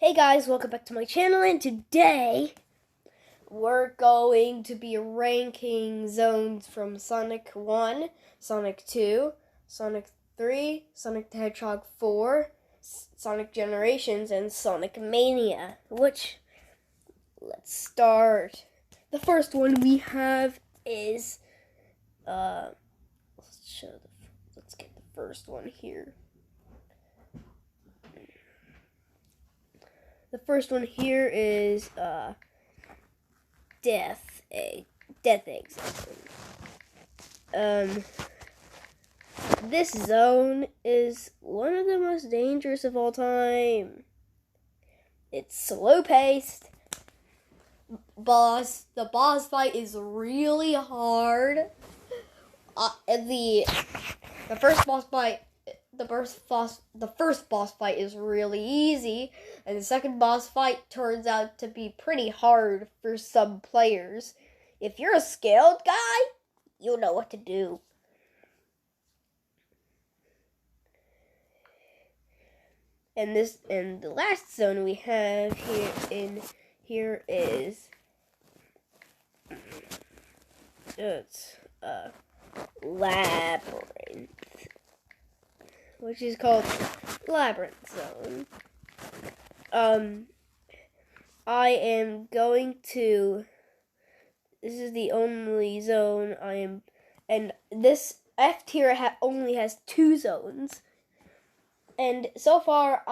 Hey guys, welcome back to my channel, and today we're going to be ranking zones from Sonic 1, Sonic 2, Sonic 3, Sonic the Hedgehog 4, Sonic Generations, and Sonic Mania. Let's start. The first one we have is, let's get the first one here. The first one here is Death Egg Zone. This zone is one of the most dangerous of all time. It's slow paced. The boss fight is really hard. The first boss fight is really easy, and the second boss fight turns out to be pretty hard for some players. If you're a skilled guy, you know what to do. And the last zone we have here is it's Labyrinth, which is called Labyrinth Zone. I am going to. This is the only zone and this F tier only has 2 zones. And so far,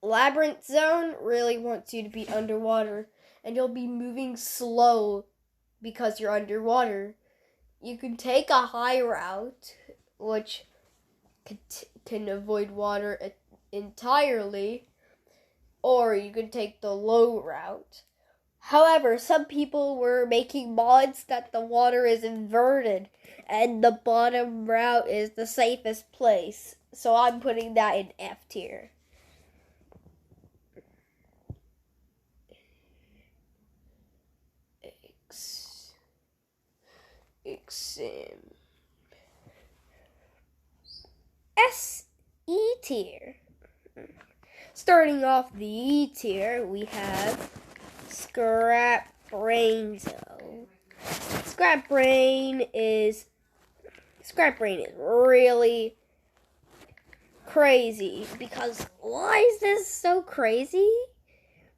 Labyrinth Zone really wants you to be underwater, and you'll be moving slow because you're underwater. You can take a high route, which can avoid water entirely, or you could take the low route. However, some people were making mods that the water is inverted and the bottom route is the safest place. So I'm putting that in F tier. S E tier. Starting off the E tier, we have Scrap Brain Zone. Scrap Brain is really crazy, because why is this so crazy?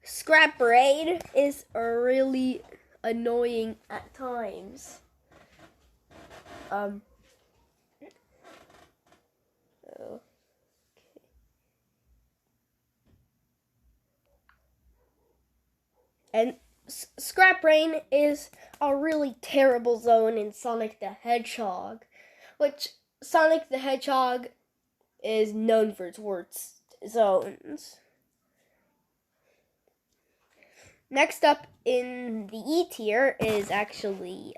Scrap Brain is really annoying at times. And Scrap Brain is a really terrible zone in Sonic the Hedgehog, which Sonic the Hedgehog is known for its worst zones. Next up in the E tier is actually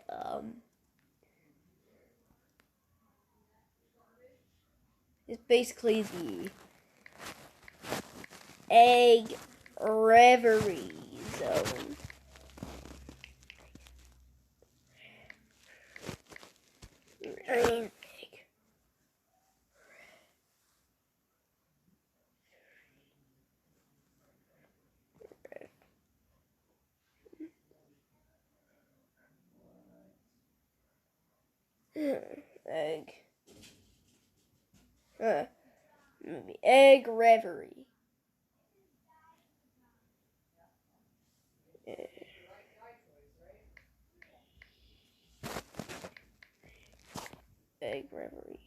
it's basically the Egg Reverie Zone. Egg Reverie.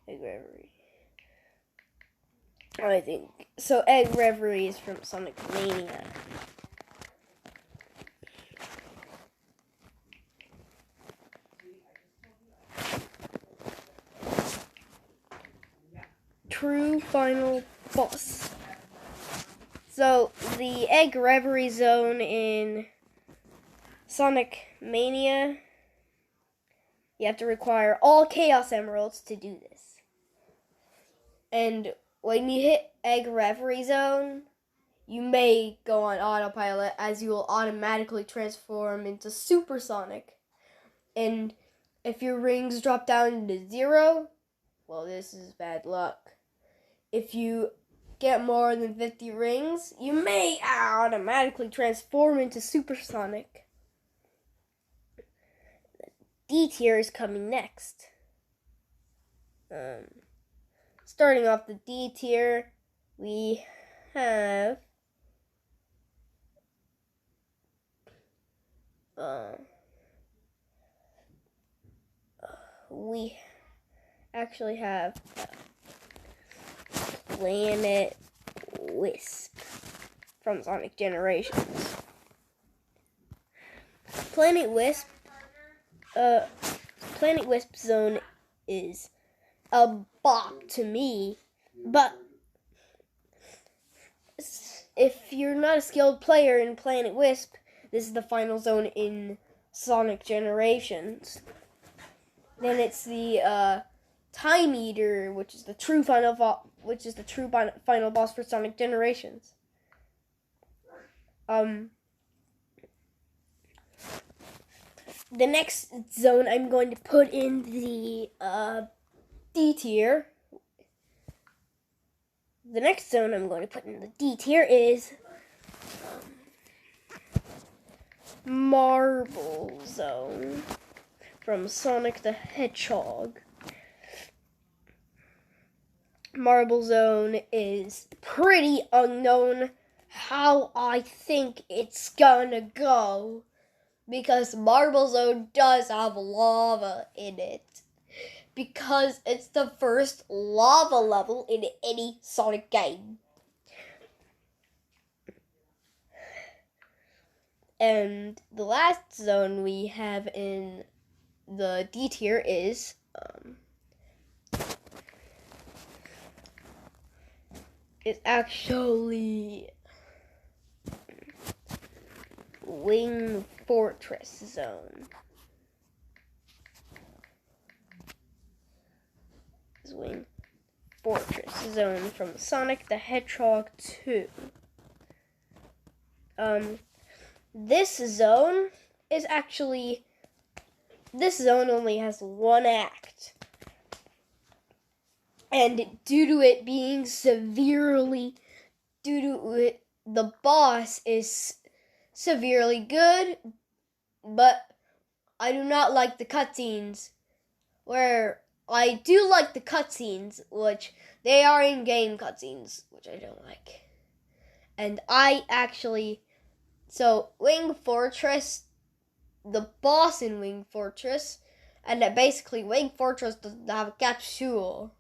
Egg Reverie. I think so. Egg Reverie is from Sonic Mania. True final boss. So the Egg Reverie Zone in Sonic Mania, you have to require all Chaos Emeralds to do this. And when you hit Egg Reverie Zone, you may go on autopilot, as you will automatically transform into Super Sonic. And if your rings drop down to 0, well, this is bad luck. if you get more than 50 rings, you may automatically transform into supersonic. D tier is coming next. Starting off the D tier, we have we actually have Planet Wisp from Sonic Generations. Planet Wisp Zone is a bop to me, but if you're not a skilled player in Planet Wisp, this is the final zone in Sonic Generations. Then it's the Time Eater, which is the true final boss for Sonic Generations. The next zone I'm going to put in the D tier. The next zone I'm going to put in the D tier is Marble Zone from Sonic the Hedgehog. Marble Zone is pretty unknown how I think it's gonna go, because Marble Zone does have lava in it, because it's the first lava level in any Sonic game. And the last zone we have in the D tier is it's actually Wing Fortress Zone. Wing Fortress Zone from Sonic the Hedgehog 2. This zone only has one act. And the boss is severely good, but I do not like the cutscenes. Where I do like the cutscenes, which they are in-game cutscenes, which I don't like. And Wing Fortress, the boss in Wing Fortress, and that basically Wing Fortress doesn't have a capsule.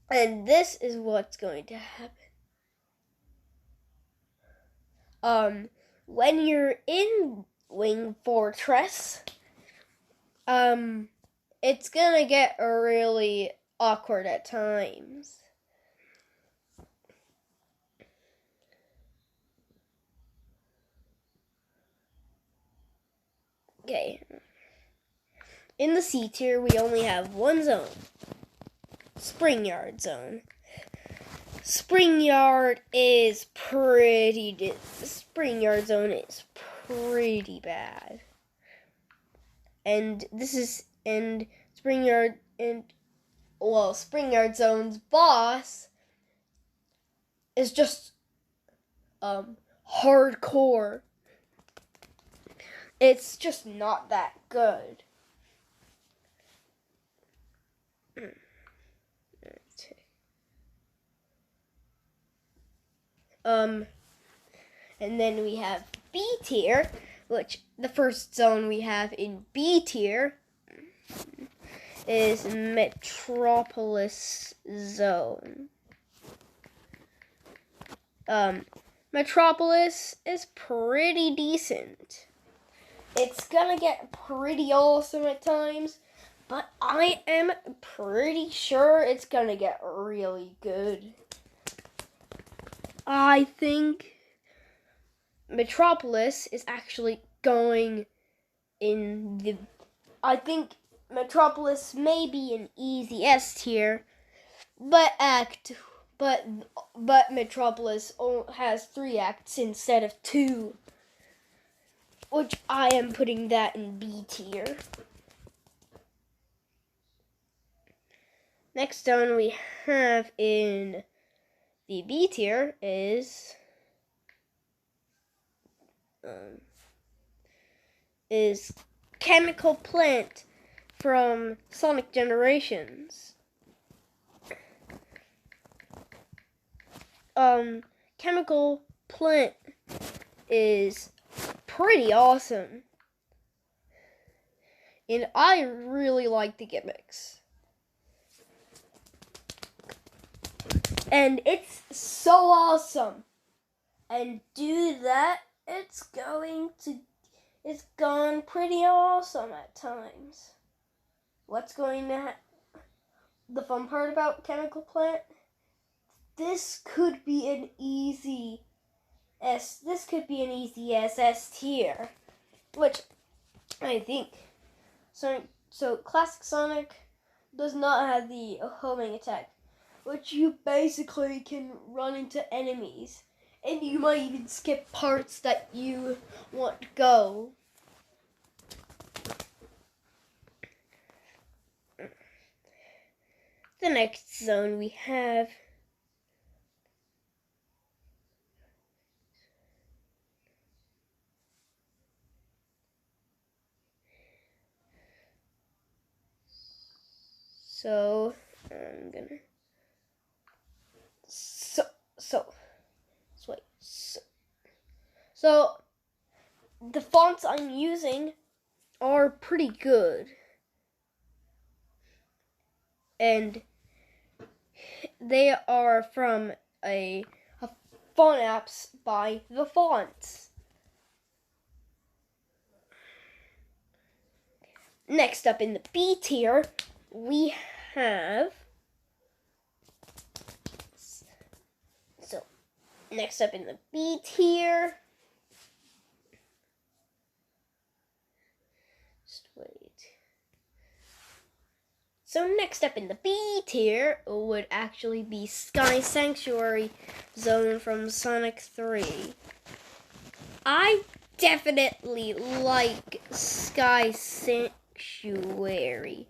And this is what's going to happen. When you're in Wing Fortress, it's gonna get really awkward at times. Okay. In the C tier, we only have one zone. Spring Yard Zone. Spring Yard Zone is pretty bad. And Spring Yard Zone's boss is just hardcore. It's just not that good. And then we have B tier, which the first zone we have in B tier is Metropolis Zone. Metropolis is pretty decent. It's gonna get pretty awesome at times, but I am pretty sure it's gonna get really good. I think Metropolis is actually going I think Metropolis may be an easy S tier, but Metropolis has 3 acts instead of 2. which I am putting that in B tier. Next zone we have in the B tier is Chemical Plant from Sonic Generations. Chemical Plant is pretty awesome, and I really like the gimmicks. And it's so awesome. And due to that, it's gone pretty awesome at times. What's going to the fun part about Chemical Plant? This could be an easy SS tier, which I think so Classic Sonic does not have the homing attack, which you basically can run into enemies, and you might even skip parts that you want to go. The next zone we have So the fonts I'm using are pretty good, and they are from a font apps by The Fonts. Next up in the B tier, we have next up in the B tier. Just wait. So next up in the B tier would actually be Sky Sanctuary Zone from Sonic 3. I definitely like Sky Sanctuary.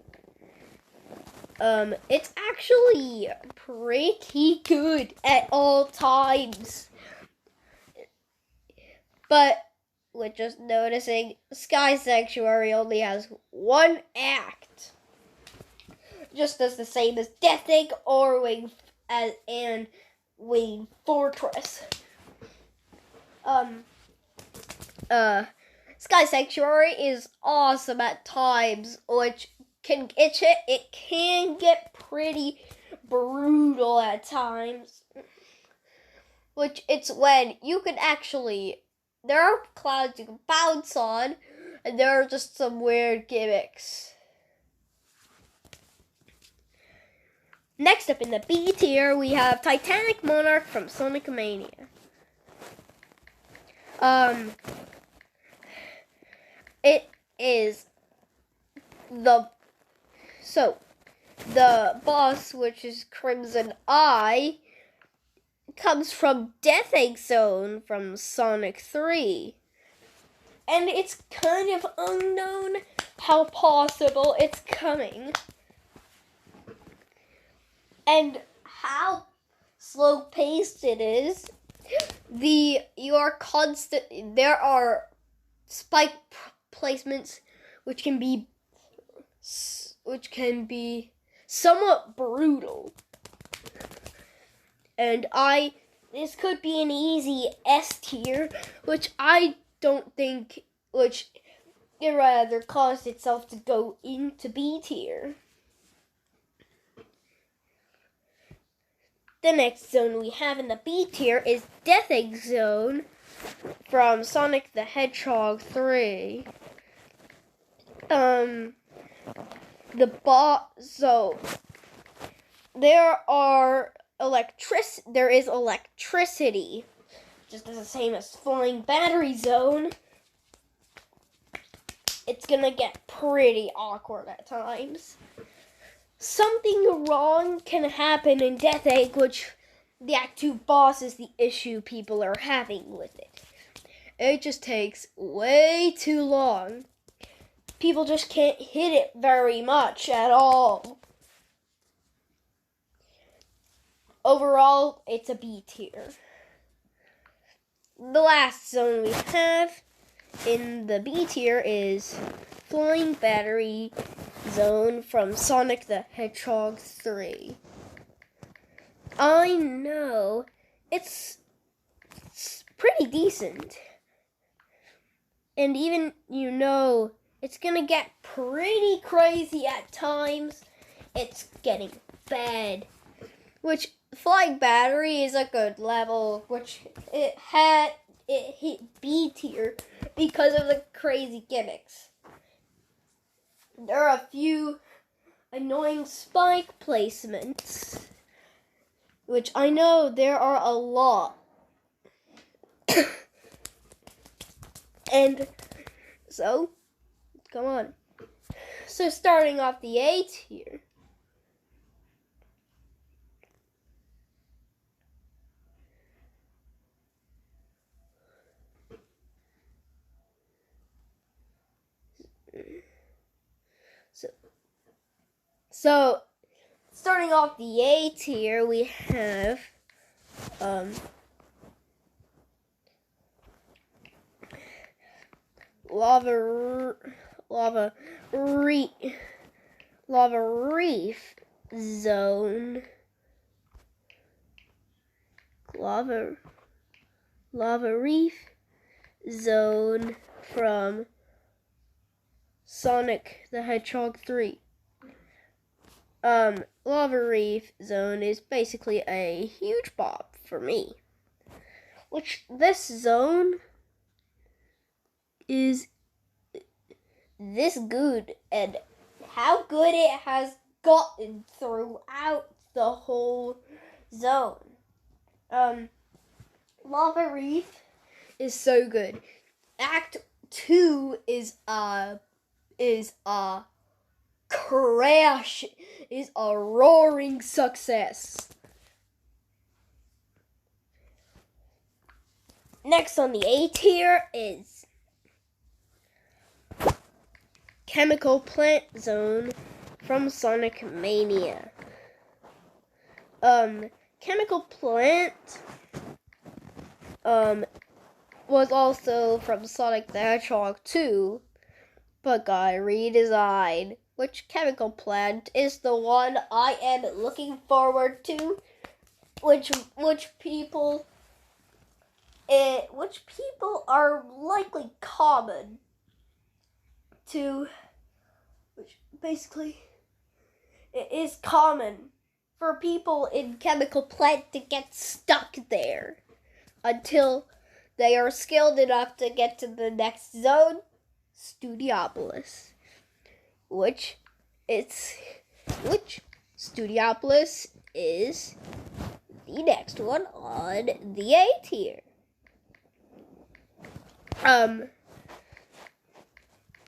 It's actually pretty good at all times. But with just noticing, Sky Sanctuary only has one act. Just as the same as Death Egg or and Wing Fortress. Sky Sanctuary is awesome at times, which it can get pretty brutal at times. Which it's when you can actually, there are clouds you can bounce on, and there are just some weird gimmicks. Next up in the B tier, we have Titanic Monarch from Sonic Mania. It is the boss, which is Crimson Eye, comes from Death Egg Zone from Sonic 3. And it's kind of unknown how possible it's coming. And how slow-paced it is. There are spike placements which can be somewhat brutal. And this could be an easy S tier, which I don't think, which it rather caused itself to go into B tier. The next zone we have in the B tier is Death Egg Zone from Sonic the Hedgehog 3. There is electricity, just as the same as Flying Battery Zone. It's gonna get pretty awkward at times. Something wrong can happen in Death Egg, which the Act 2 boss is the issue people are having with it. it just takes way too long. People just can't hit it very much at all. Overall, it's a B tier. The last zone we have in the B tier is Flying Battery Zone from Sonic the Hedgehog 3. I know, it's pretty decent. And even, it's gonna get pretty crazy at times. It's getting bad. Which, Flying Battery is a good level, which it hit B tier because of the crazy gimmicks. There are a few annoying spike placements, which I know there are a lot. And so, come on. So starting off the A tier. So starting off the A tier, we have Lava Reef Zone. Lava Reef Zone from Sonic the Hedgehog 3. Lava Reef Zone is basically a huge bop for me. Which this zone is this good, and how good it has gotten throughout the whole zone. Lava Reef is so good. Act 2 is a crash, is a roaring success. Next on the A tier is Chemical Plant Zone from Sonic Mania. Chemical Plant was also from Sonic the Hedgehog 2, but got redesigned. Which Chemical Plant is the one I am looking forward to, which people are likely common to, which basically it is common for people in Chemical Plant to get stuck there until they are skilled enough to get to the next zone, Studiopolis. Which Studiopolis is the next one on the A tier.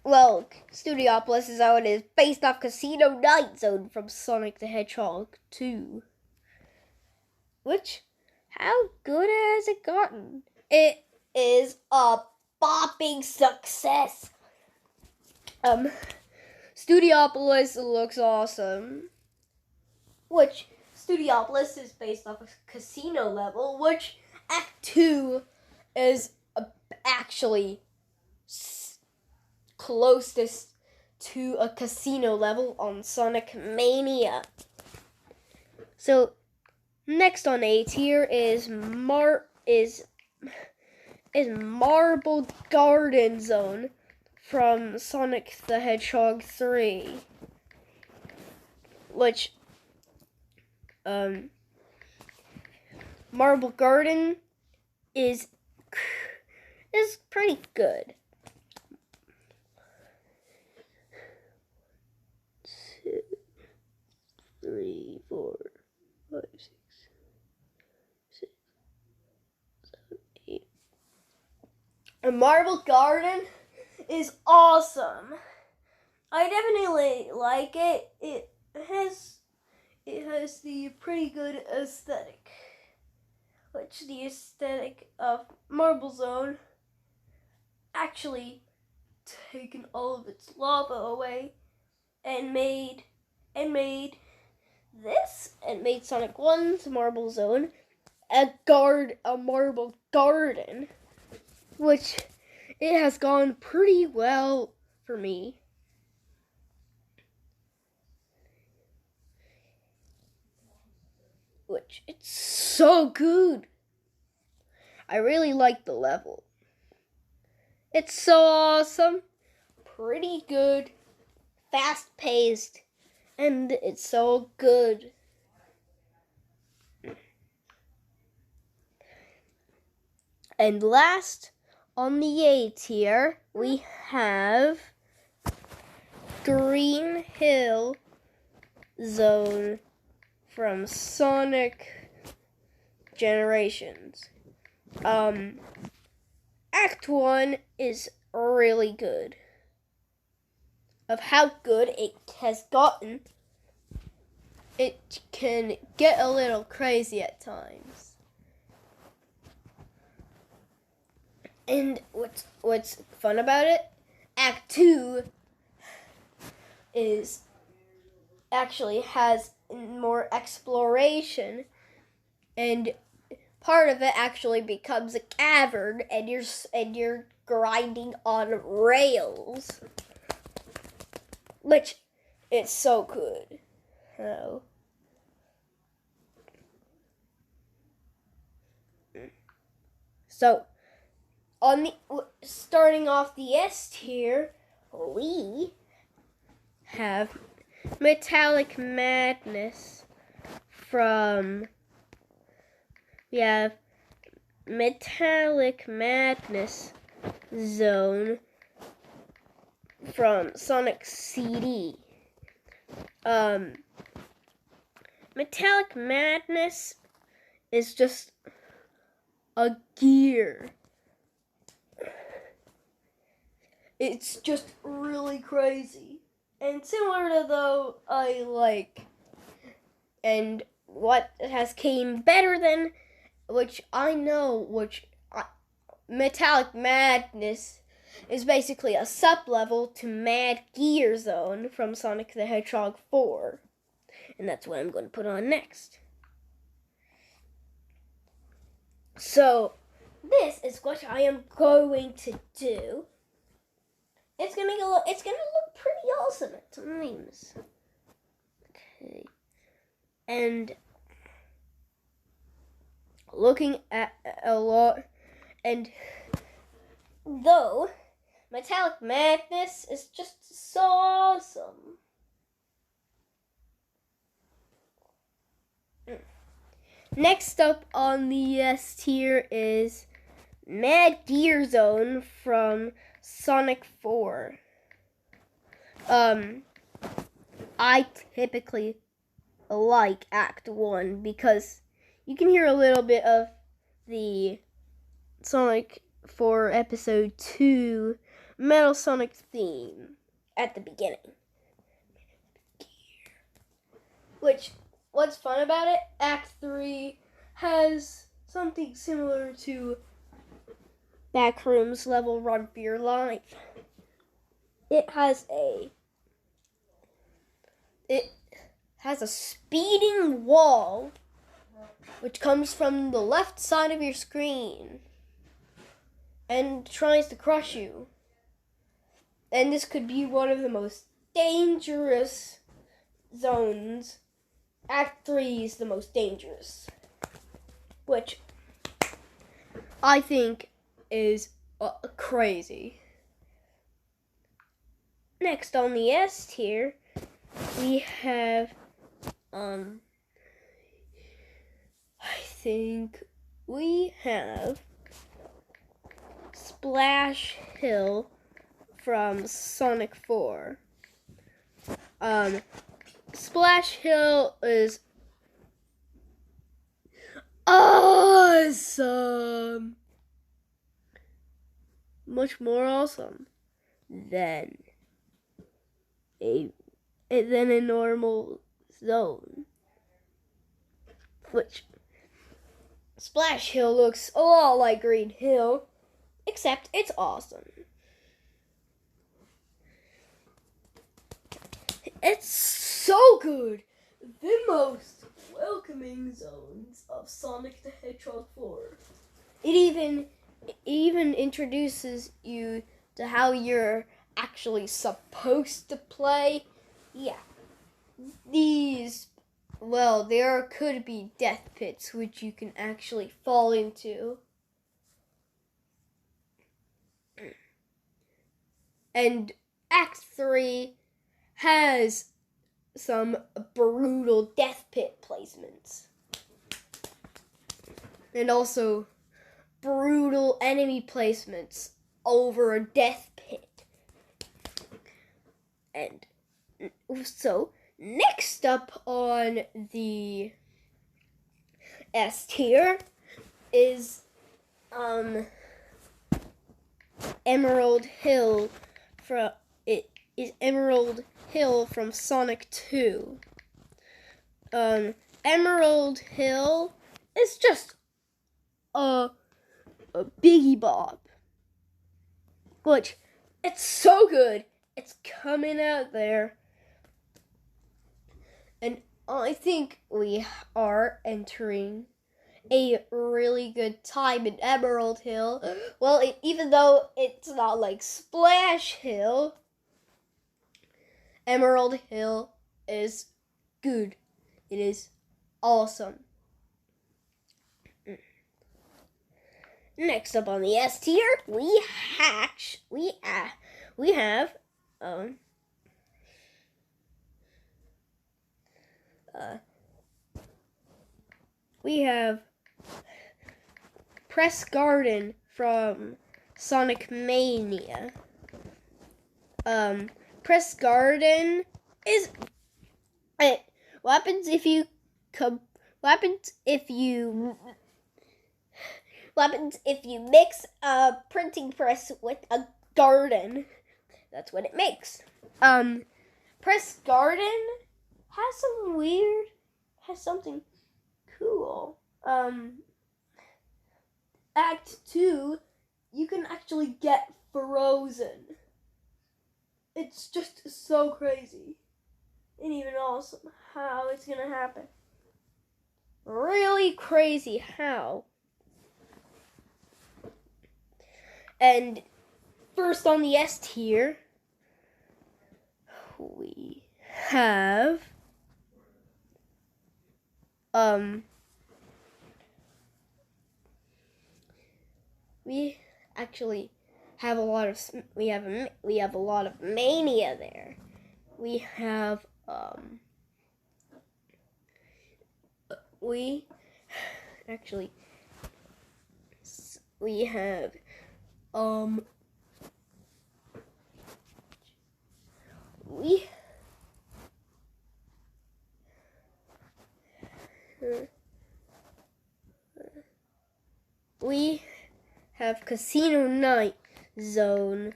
Well, Studiopolis Zone is based off Casino Night Zone from Sonic the Hedgehog 2. Which, how good has it gotten? It is a bopping success. Studiopolis looks awesome. Which, Studiopolis is based off a casino level, which Act 2 is actually closest to a casino level on Sonic Mania. So, next on A tier is Marble Garden Zone from Sonic the Hedgehog 3. Which, Marble Garden is pretty good. 2, 3, 4, 5, 6, 7, 8. A Marble Garden is awesome. I definitely like it. It has the pretty good aesthetic. Which the aesthetic of Marble Zone actually taken all of its lava away and made this, and made Sonic 1's Marble Zone a marble garden, which it has gone pretty well for me. Which it's so good. I really like the level. It's so awesome, pretty good, fast-paced, and it's so good. And last, on the A tier, we have Green Hill Zone from Sonic Generations. Act 1 is really good. Of how good it has gotten, it can get a little crazy at times. And what's fun about it, Act 2 is actually has more exploration, and part of it actually becomes a cavern, and you're grinding on rails, which it's so good. Oh. So, starting off the S tier, we have Metallic Madness from Metallic Madness Zone from Sonic CD. Metallic Madness is just a gear. It's just really crazy. And similar to though I like, and what has came better than, Metallic Madness is basically a sub-level to Mad Gear Zone from Sonic the Hedgehog 4. And that's what I'm going to put on next. So, this is what I am going to do. It's gonna look pretty awesome at times. Okay. And looking at a lot, and though Metallic Madness is just so awesome. Next up on the S tier is Mad Gear Zone from Sonic 4. I typically like Act 1 because you can hear a little bit of the Sonic 4 Episode 2 Metal Sonic theme at the beginning. What's fun about it, Act 3 has something similar to Backrooms level Run for Your Life. It has a speeding wall which comes from the left side of your screen and tries to crush you. And this could be one of the most dangerous zones. Act 3 is the most dangerous, which I think is crazy. Next on the S tier, we have, I think we have Splash Hill from Sonic 4. Splash Hill is awesome! Much more awesome than a normal zone. Which Splash Hill looks a lot like Green Hill, except it's awesome. It's so good. The most welcoming zones of Sonic the Hedgehog 4. It even introduces you to how you're actually supposed to play. Yeah. There could be death pits which you can actually fall into. And Act 3 has some brutal death pit placements. And also brutal enemy placements over a death pit. And so, next up on the S tier is Emerald Hill Emerald Hill from Sonic 2. Emerald Hill is just a biggie bop. Which, it's so good. It's coming out there. And I think we are entering a really good time in Emerald Hill. Well, even though it's not like Splash Hill, Emerald Hill is good. It is awesome. Next up on the S tier, we have Press Garden from Sonic Mania. Press Garden is what happens if you mix a printing press with a garden? That's what it makes. Press Garden has something cool. Act 2, you can actually get frozen. It's just so crazy and even awesome how it's gonna happen. Really crazy how. And first on the S tier, we have we actually have a lot of mania there. We have we have we have Casino Night Zone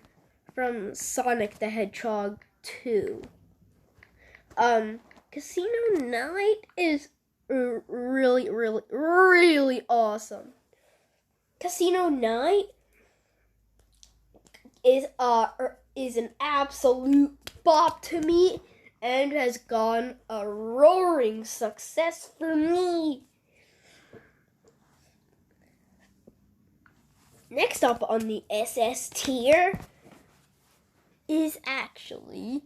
from Sonic the Hedgehog 2. Casino Night is really, really, really awesome. Casino Night is an absolute bop to me and has gone a roaring success for me. Next up on the SS tier is actually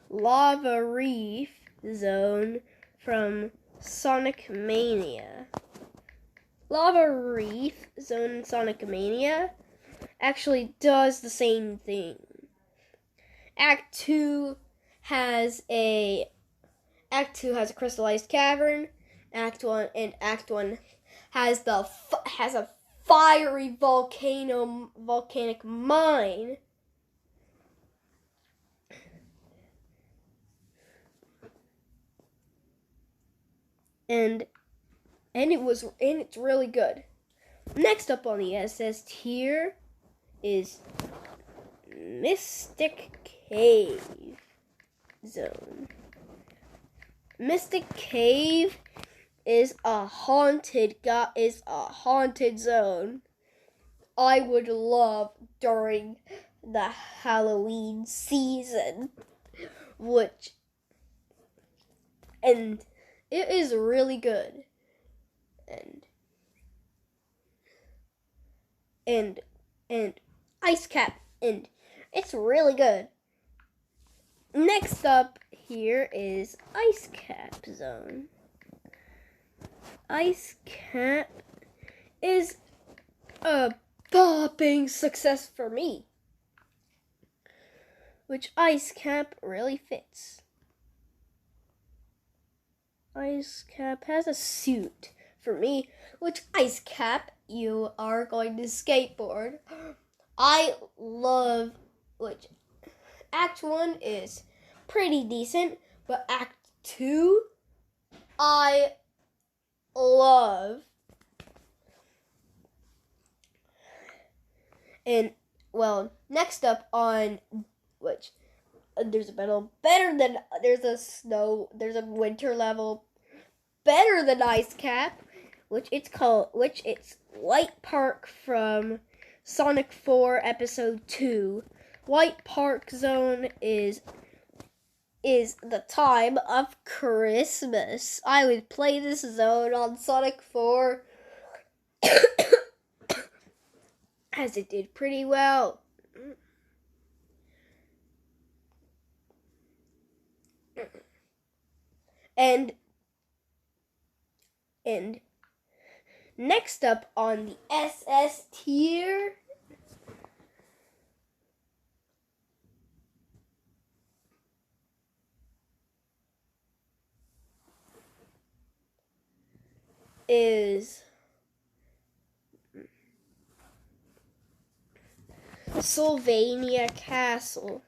Lava Reef Zone from Sonic Mania. Lava Reef Zone in Sonic Mania actually does the same thing. Act 2 has a crystallized cavern. Act 1 has a fiery volcanic mine. And it's really good. Next up on the SS tier is Mystic Cave Zone. Mystic Cave is a haunted zone. I would love during the Halloween season, and it is really good. And ice cap, and it's really good. Next up here is Ice Cap Zone. Ice Cap is a popping success for me, which Ice Cap really fits. Ice Cap has a suit for me, which Ice Cap, you are going to skateboard. I love, which Act 1 is pretty decent, but Act 2, I love. And, well, next up on, which, there's a battle better than, there's a winter level better than Ice Cap, which it's White Park from Sonic 4 Episode 2. White Park Zone is the time of Christmas. I would play this zone on Sonic 4 as it did pretty well. And next up on the SS tier is Sylvania Castle.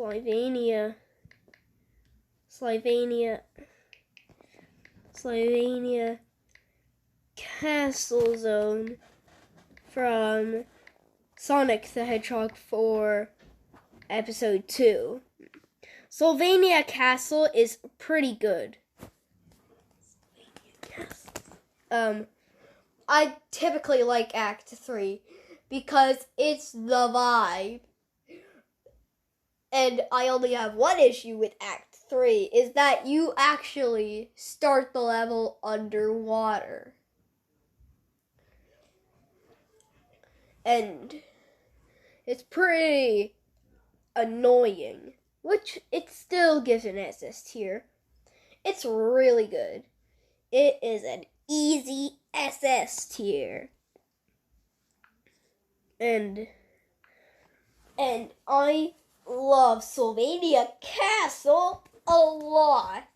Sylvania Castle Zone from Sonic the Hedgehog 4 Episode 2. Sylvania Castle is pretty good. I typically like Act 3 because it's the vibe. And I only have one issue with Act 3, is that you actually start the level underwater. And it's pretty annoying, which it still gives an SS tier. It's really good. It is an easy SS tier. And I love Sylvania Castle a lot.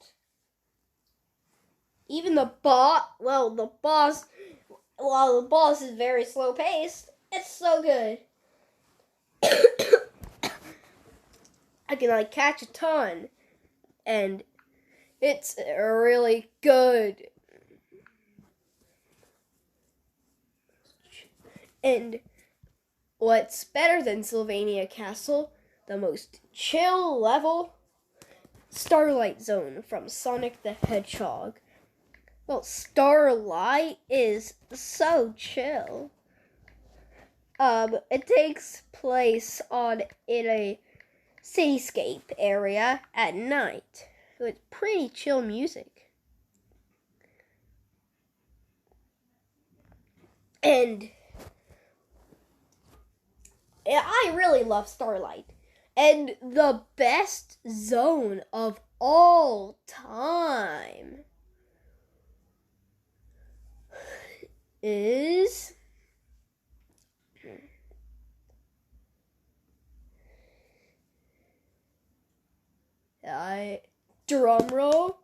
Even the boss, while the boss is very slow paced, it's so good. I can catch a ton, and it's really good. And what's better than Sylvania Castle, the most chill level, Starlight Zone from Sonic the Hedgehog. Well, Starlight is so chill. It takes place in a cityscape area at night. So it's pretty chill music. And I really love Starlight. And the best zone of all time is drum roll.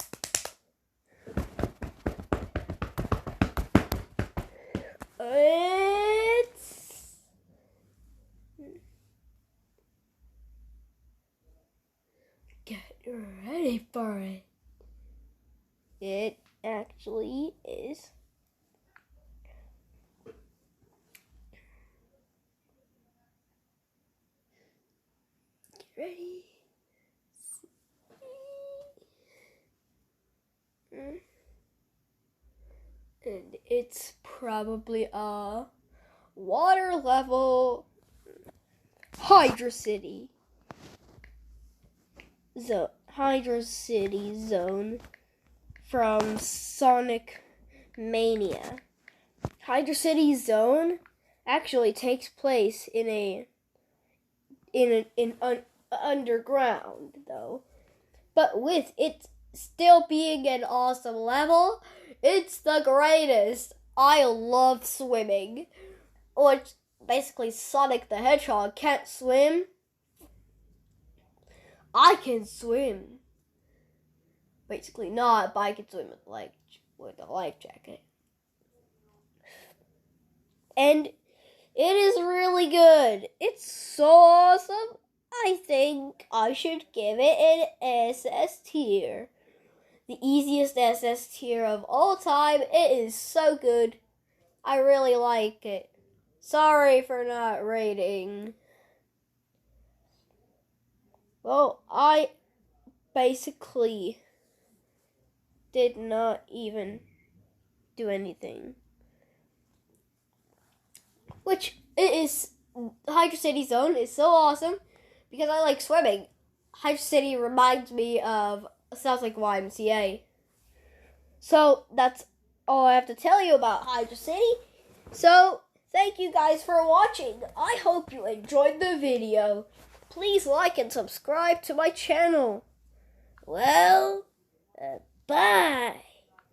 Get ready for it. It actually is. Get ready. And it's probably a water level Hydra City zone from Sonic Mania. Hydra City zone actually takes place in underground though. But with it still being an awesome level, it's the greatest. I love swimming. Which basically Sonic the Hedgehog can't swim. I can swim. Basically not, but I can swim with a life jacket. And it is really good. It's so awesome. I think I should give it an SS tier. The easiest SS tier of all time. It is so good. I really like it. Sorry for not rating. Well, I basically did not even do anything. Which it is, Hydra City Zone is so awesome because I like swimming. Hydra City reminds me of, sounds like YMCA. So that's all I have to tell you about Hydra City. So thank you guys for watching. I hope you enjoyed the video. Please like and subscribe to my channel. Well, bye.